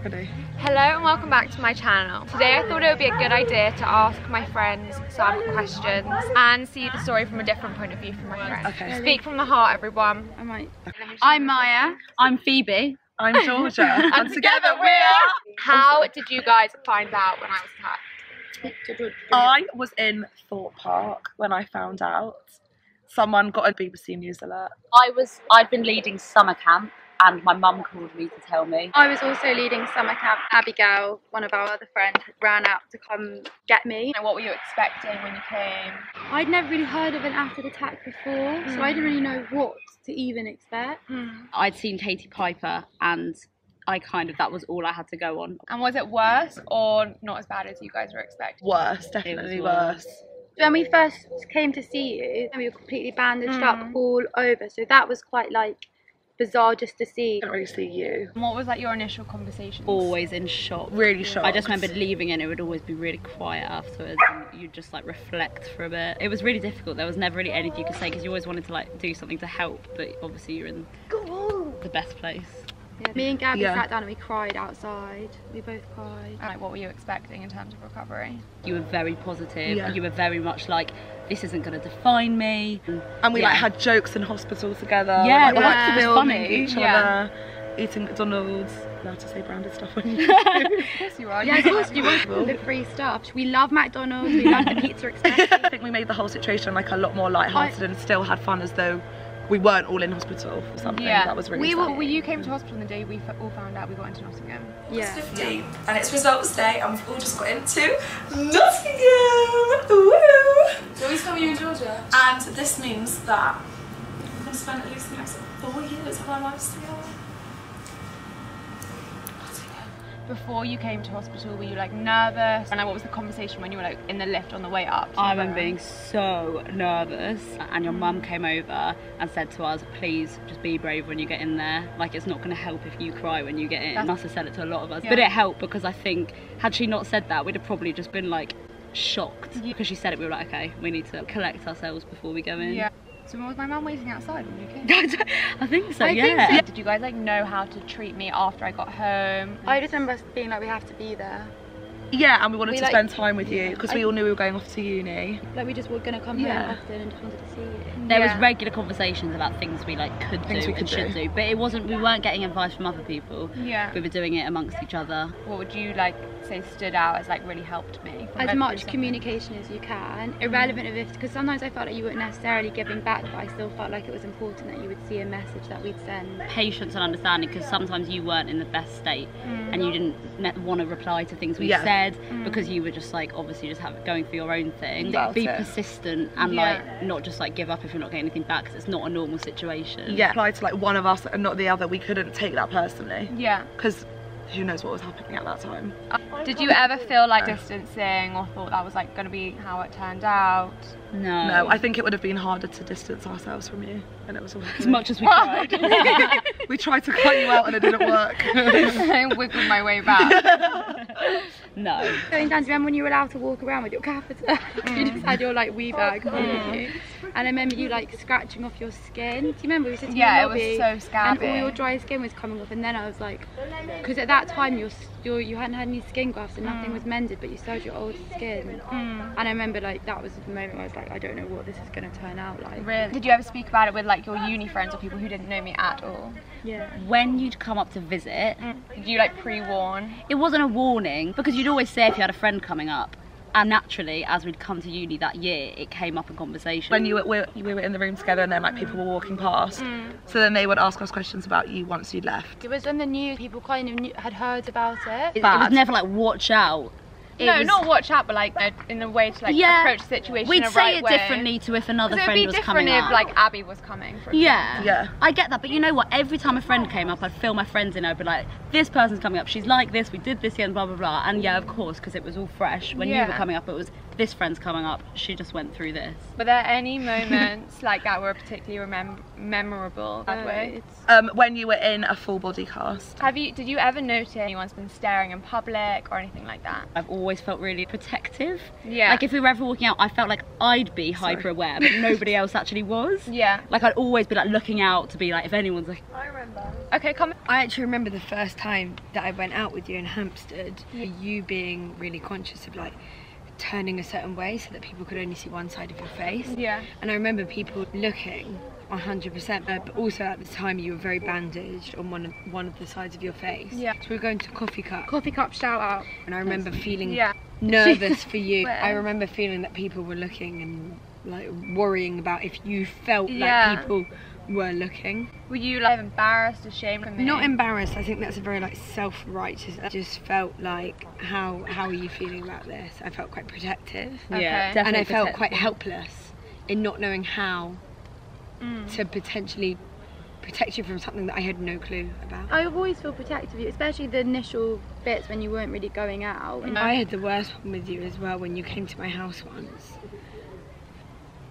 Ready? Hello and welcome back to my channel. Today I thought it would be a good idea to ask my friends some questions and see the story from a different point of view from my friends. Okay. Speak from the heart, everyone. I'm Maya. I'm Phoebe. I'm Georgia. and together we are... How did you guys find out when I was attacked? I was in Thorpe Park when I found out. Someone got a BBC News alert. I'd been leading summer camp and my mum called me to tell me. I was also leading summer camp. Abigail, one of our other friends, ran out to come get me. And what were you expecting when you came? I'd never really heard of an acid attack before, so I didn't really know what to even expect. I'd seen Katie Piper and that was all I had to go on. And was it worse or not as bad as you guys were expecting? Worse, definitely worse. When we first came to see you, we were completely bandaged up all over, so that was quite bizarre just to see. I didn't really see you. And what was your initial conversation? Always in shock. Really shocked. I just remember leaving and it would always be really quiet afterwards and you'd just reflect for a bit. It was really difficult. There was never really anything you could say because you always wanted to do something to help, but obviously you're in the best place. Yeah, me and Gaby sat down and we cried outside. We both cried. And what were you expecting in terms of recovery? You were very positive. Yeah. You were very much this isn't going to define me. And we had jokes in hospital together. Yeah, we liked it was funny. Each other, eating McDonald's. Allowed to say branded stuff when you Of course you are. Yeah, of course you want all the free stuff. We love McDonald's, we love the Pizza Express. I think we made the whole situation a lot more lighthearted and still had fun as though we weren't all in hospital for something. That was really sad. You came to hospital on the day we all found out we got into Nottingham. Yeah. 15 and it's results day and we've all just got into Nottingham. Woo! So we saw you in Georgia. And this means that we're going to spend at least the next 4 years of our lives together. Before you came to hospital, were you nervous? And what was the conversation when you were in the lift on the way up? I remember being so nervous and your mum came over and said to us, please just be brave when you get in there. It's not going to help if you cry when you get in. She must have said it to a lot of us. Yeah. But it helped because I think had she not said that, we'd have probably just been shocked. Because she said it, we were okay, we need to collect ourselves before we go in. Yeah. So was my mum waiting outside when you came? I think so, I yeah. think so. Did you guys know how to treat me after I got home? I just remember us being we have to be there. Yeah, and we wanted to spend time with you because we all knew we were going off to uni. We just were going to come home often and just wanted to see you. There was regular conversations about things we could do and should do, but we weren't getting advice from other people. Yeah. We were doing it amongst each other. What would you say stood out as really helped me? As much communication as you can, irrelevant of because sometimes I felt you weren't necessarily giving back, but I still felt it was important that you would see a message that we'd send. Patience and understanding, because sometimes you weren't in the best state and you didn't want to reply to things we said because you were just obviously just going for your own thing. Be persistent and not just give up if you're not getting anything back, because it's not a normal situation. Yeah, apply to one of us and not the other. We couldn't take that personally. Yeah. Because who knows what was happening at that time. Did you ever feel distancing or thought that was going to be how it turned out? No. No, I think it would have been harder to distance ourselves from you, and it was all as much as we tried. We tried to cut you out and it didn't work. I wiggled my way back. No. Going down, do you remember when you were allowed to walk around with your catheter? You just had your wee bag on you. And I remember you scratching off your skin. Do you remember we were sitting in the lobby? It was so scabby. And all your dry skin was coming off, and then I was because at that time you hadn't had any skin grafts and nothing was mended, but you still had your old skin. And I remember that was the moment where I was I don't know what this is going to turn out like. Really? Did you ever speak about it with your uni friends or people who didn't know me at all? Yeah. When you'd come up to visit, did you pre-warn? It wasn't a warning, because you'd always say if you had a friend coming up. And naturally, as we'd come to uni that year, it came up in conversation. When we were in the room together and then people were walking past, so then they would ask us questions about you once you'd left. It was in the news, people had heard about it. It was never watch out. Not watch out, but in a way to approach the situation. We'd say it differently to if another friend was coming up. It would be different if Abby was coming. For yeah, I get that, but you know what? Every time a friend came up, I'd fill my friends in. I'd be this person's coming up. She's like this. We did this here and blah blah blah. And yeah, of course, because it was all fresh. When you were coming up, it was this friend's coming up, she just went through this. Were there any moments like that were particularly memorable that way? When you were in a full body cast. Did you ever notice anyone's been staring in public or anything like that? I've always felt really protective. Yeah. Like if we were ever walking out, I felt like I'd be hyper aware, but nobody else actually was. Yeah. Like I'd always be like looking out to be like, if anyone's like. I remember. Okay, come. I actually remember the first time that I went out with you in Hampstead, you being really conscious of like turning a certain way so that people could only see one side of your face. Yeah. And I remember people looking 100%, but also at the time you were very bandaged on one of the sides of your face. Yeah. So we were going to Coffee Cup shout out. and I remember feeling Yeah. nervous for you. Where? I remember feeling that people were looking and like worrying about if you felt Yeah. like people were looking. Were you like embarrassed, ashamed of me? Not embarrassed. I think that's a very like self-righteous. I just felt like, how are you feeling about this? I felt quite protective. Okay. Yeah, And I definitely felt quite protective. helpless in not knowing how to potentially protect you from something that I had no clue about. I always feel protective of you, especially the initial bits when you weren't really going out. And I had the worst one with you as well when you came to my house once.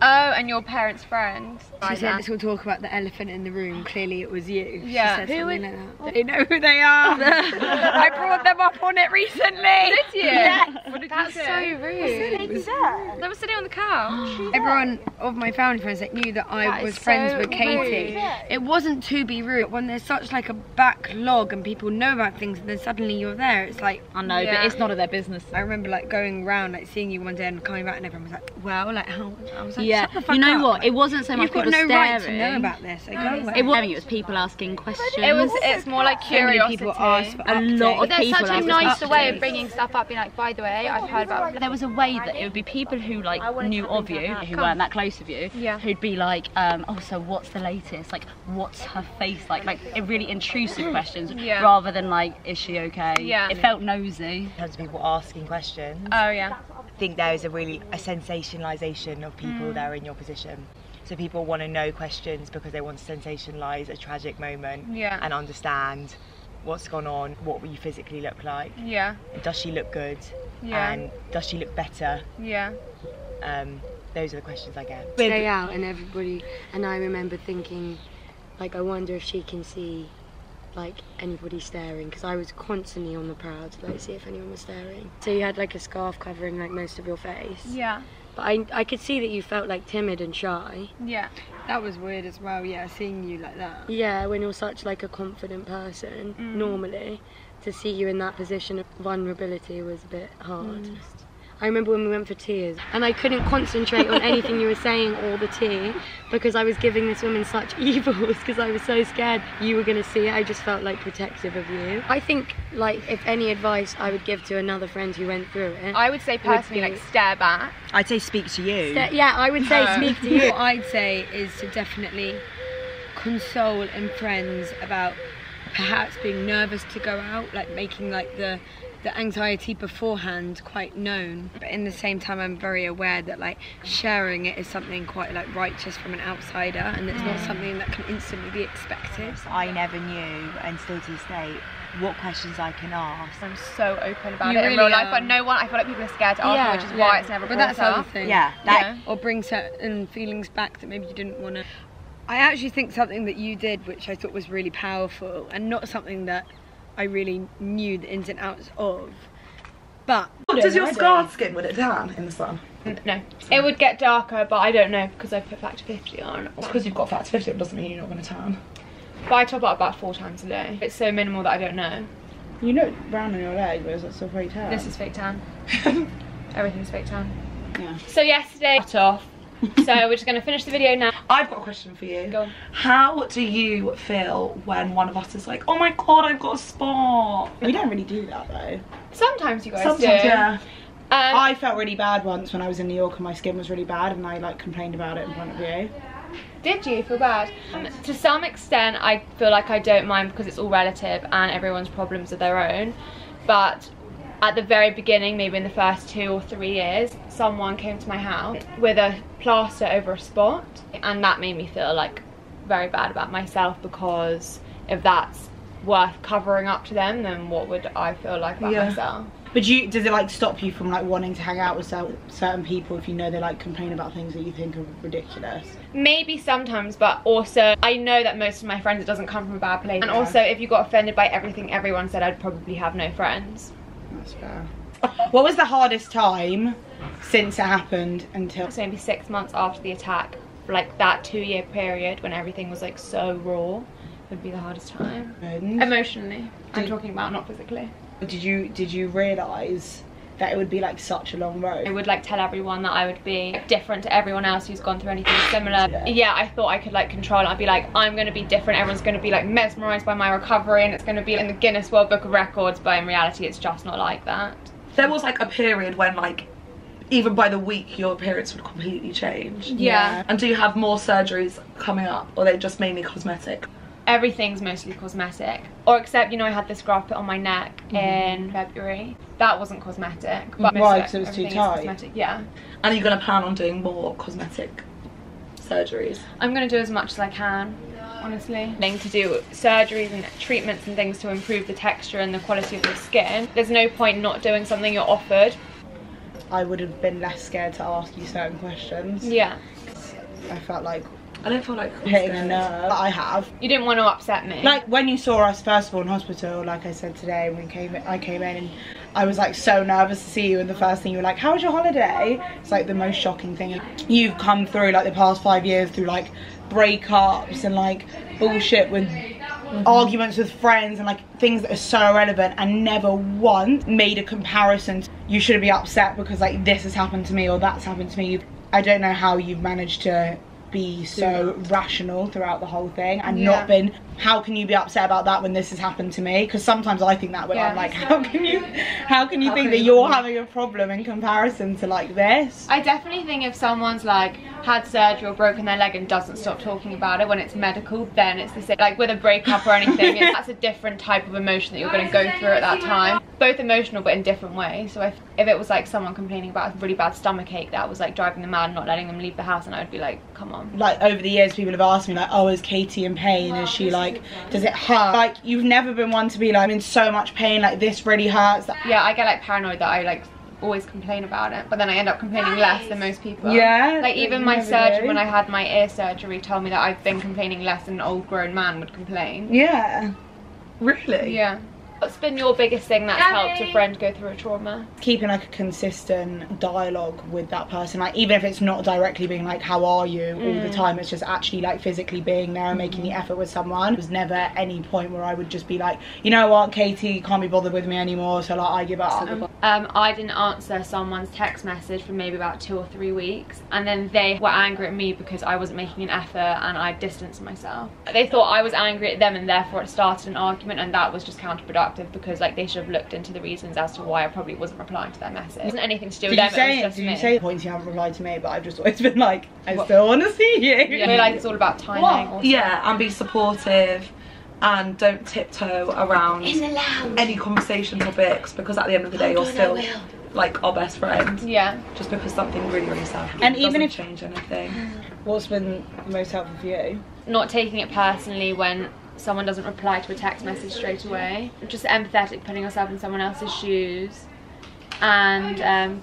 Oh, and your parents' friends. She said, let's all talk about the elephant in the room. Clearly it was you. Yeah. She said Who something like that. They know who they are. I brought them up on it recently. Did you? Yes. What did that's you so say? rude. They were sitting on the couch. Everyone of my family friends that knew that I That was is friends so with Katie. rude. It wasn't to be rude. When there's such like a backlog and people know about things and then suddenly you're there, it's like, I know, Yeah. but it's none of their business. I remember like going around, like seeing you one day and coming back and everyone was like, well, like how? I was like, Yeah, shut the fuck you know up. what? Like, It wasn't so much you've got people no right to staring. know about this. Like, go away. It was people asking questions. It's more like So many curiosity. people ask for A lot updates. of There's people such a ask nice us way updates. of bringing stuff up, being like, by the way, I've heard about. There was a way that it would be people who like knew of you, who weren't that close of you, Yeah. who'd be like, oh, so what's the latest? Like, what's her face like? Like, really intrusive questions, Yeah. rather than like, is she okay? Yeah. It felt nosy. In terms of people asking questions, Oh yeah. I think there is a sensationalisation of people that are in your position. So people want to know questions because they want to sensationalise a tragic moment Yeah. and understand what's gone on, what will you physically look like, Yeah. does she look good, Yeah. and does she look better? Yeah. Those are the questions I get. Stay out and everybody, and I remember thinking, like, I wonder if she can see like anybody staring, because I was constantly on the prowl to like see if anyone was staring. So you had like a scarf covering like most of your face, Yeah. but I could see that you felt like timid and shy. Yeah. That was weird as well, yeah, seeing you like that. Yeah, when you're such like a confident person normally, to see you in that position of vulnerability was a bit hard. I remember when we went for tears and I couldn't concentrate on anything you were saying all the tea because I was giving this woman such evils because I was so scared you were going to see it. I just felt like protective of you. I think like if any advice I would give to another friend who went through it, I would say personally, be- like stare back. I'd say speak to you. yeah, I would say speak to you. What I'd say is to definitely console in friends about perhaps being nervous to go out, like making like the anxiety beforehand quite known, but in the same time I'm very aware that like sharing it is something quite like righteous from an outsider, and it's not something that can instantly be expected. I never knew, and still to this day, what questions I can ask. I'm so open about You it in really real life, are. but no one. I feel like people are scared to ask, Yeah. me, which is why it's never But brought that's the other up. thing. Yeah, Yeah. Or bring certain feelings back that maybe you didn't want to. I actually think something that you did, which I thought was really powerful, and not something that I really knew the ins and outs of, but Does your scarred skin, would it tan in the sun? No, it would get darker, but I don't know because I put factor 50 on. It's because you've got fat to 50, it doesn't mean you're not going to tan. But I top it up about 4 times a day. It's so minimal that I don't know. You know it's brown on your leg, but is that still very tan? This is fake tan. Everything's fake tan. Yeah. So yesterday, cut off. So we're just going to finish the video now. I've got a question for you. Go on. How do you feel when one of us is like, oh my god, I've got a spot? We don't really do that though. Sometimes you guys Sometimes, do. yeah. I felt really bad once when I was in New York and my skin was really bad and I like complained about it in front of you. Did you feel bad? To some extent, I feel like I don't mind because it's all relative and everyone's problems are their own. But at the very beginning, maybe in the first 2 or 3 years, someone came to my house with a plaster over a spot, and that made me feel like very bad about myself, because if that's worth covering up to them, then what would I feel like about myself? But does it like stop you from like wanting to hang out with certain people if you know they like complain about things that you think are ridiculous? Maybe sometimes, but also I know that most of my friends, it doesn't come from a bad place. And also if you got offended by everything everyone said, I'd probably have no friends. That's fair. What was the hardest time since it happened until? It's maybe 6 months after the attack, like that 2-year period when everything was like so raw would be the hardest time. Emotionally, I'm talking about, not physically. Did you realise that it would be like such a long road? I would like tell everyone that I would be different to everyone else who's gone through anything similar. Yeah, I thought I could like control it. I'd be like, I'm going to be different, everyone's going to be like mesmerised by my recovery and it's going to be in the Guinness World Book of Records, but in reality it's just not like that. There was like a period when like even by the week your appearance would completely change. Yeah. And do you have more surgeries coming up, or are they just mainly cosmetic? Everything's mostly cosmetic, or except, you know, I had this graft put on my neck in February. That wasn't cosmetic, but right, so it was too tight. Cosmetic, yeah. And are you going to plan on doing more cosmetic surgeries? I'm going to do as much as I can, honestly. To do surgeries and treatments and things to improve the texture and the quality of your skin. There's no point not doing something you're offered. I would have been less scared to ask you certain questions. Yeah. I felt like I don't feel like hitting a nerve. I have. You didn't want to upset me. Like when you saw us first of all in hospital, like I said today, I came in and I was like so nervous to see you, and the first thing you were like, how was your holiday? It's like the most shocking thing. You've come through like the past 5 years through like breakups and like bullshit with arguments with friends and like things that are so irrelevant, and never once made a comparison to, you shouldn't be upset because like this has happened to me or that's happened to me. I don't know how you've managed to be so rational throughout the whole thing and not been, how can you be upset about that when this has happened to me? Because sometimes I think that when I'm like, how can you think that you're having a problem in comparison to like this? I definitely think if someone's like had surgery or broken their leg and doesn't stop talking about it when it's medical, then it's the same. Like with a breakup or anything, that's a different type of emotion that you're going to go through at that time. Both emotional but in different ways. So if it was like someone complaining about a really bad stomach ache that was like driving them mad, not letting them leave the house, and I would be like, come on. Like over the years people have asked me like, oh, is Katie in pain? Is she like, does it hurt? Like you've never been one to be like, I'm in so much pain, like this really hurts. Yeah, I get like paranoid that I like always complain about it, but then I end up complaining less than most people. Yeah. Like even my surgeon, when I had my ear surgery, told me that I've been complaining less than an old grown man would complain. Yeah. Really? Yeah. What's been your biggest thing that's helped a friend go through a trauma? Keeping like a consistent dialogue with that person, like even if it's not directly being like, how are you all the time, it's just actually like physically being there and making the effort with someone. There was never any point where I would just be like, you know what, Katie can't be bothered with me anymore, so like I give up. I didn't answer someone's text message for maybe about 2 or 3 weeks, and then they were angry at me because I wasn't making an effort and I distanced myself. They thought I was angry at them and therefore it started an argument, and that was just counterproductive because like they should have looked into the reasons as to why I probably wasn't replying to their message. It wasn't anything to do with them, it was just me. Did you say points you haven't replied to me, but I've just always been like, I still want to see you. Yeah, I feel like it's all about timing. Also. Yeah, and be supportive and don't tiptoe around any conversation topics, because at the end of the day you're still like our best friend. Yeah. Just because something really sad happened, and even if change anything. What's been most helpful for you? Not taking it personally when someone doesn't reply to a text message straight away. Just empathetic, putting yourself in someone else's shoes, and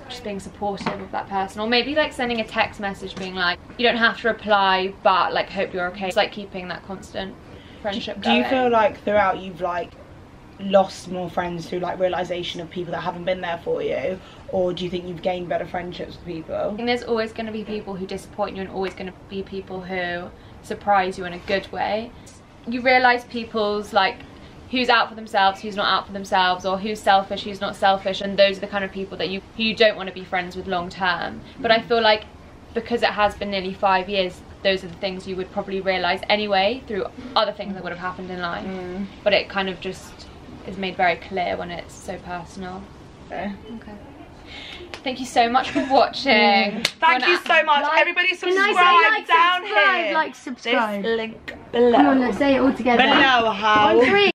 just being supportive of that person. Or maybe like sending a text message being like, you don't have to reply, but like hope you're okay. It's like keeping that constant friendship going. Do you feel like throughout you've like lost more friends through like realization of people that haven't been there for you, or do you think you've gained better friendships with people? I think there's always going to be people who disappoint you, and always going to be people who surprise you in a good way. You realise people's like who's out for themselves, who's not out for themselves, or who's selfish, who's not selfish, and those are the kind of people that you don't want to be friends with long term. But I feel like because it has been nearly 5 years, those are the things you would probably realise anyway through other things that would have happened in life. But it kind of just is made very clear when it's so personal. Okay. Thank you so much for watching. Thank you so much. Everybody subscribe down here. Like, subscribe. This link below. Come on, let's say it all together. Below how? 1, 3.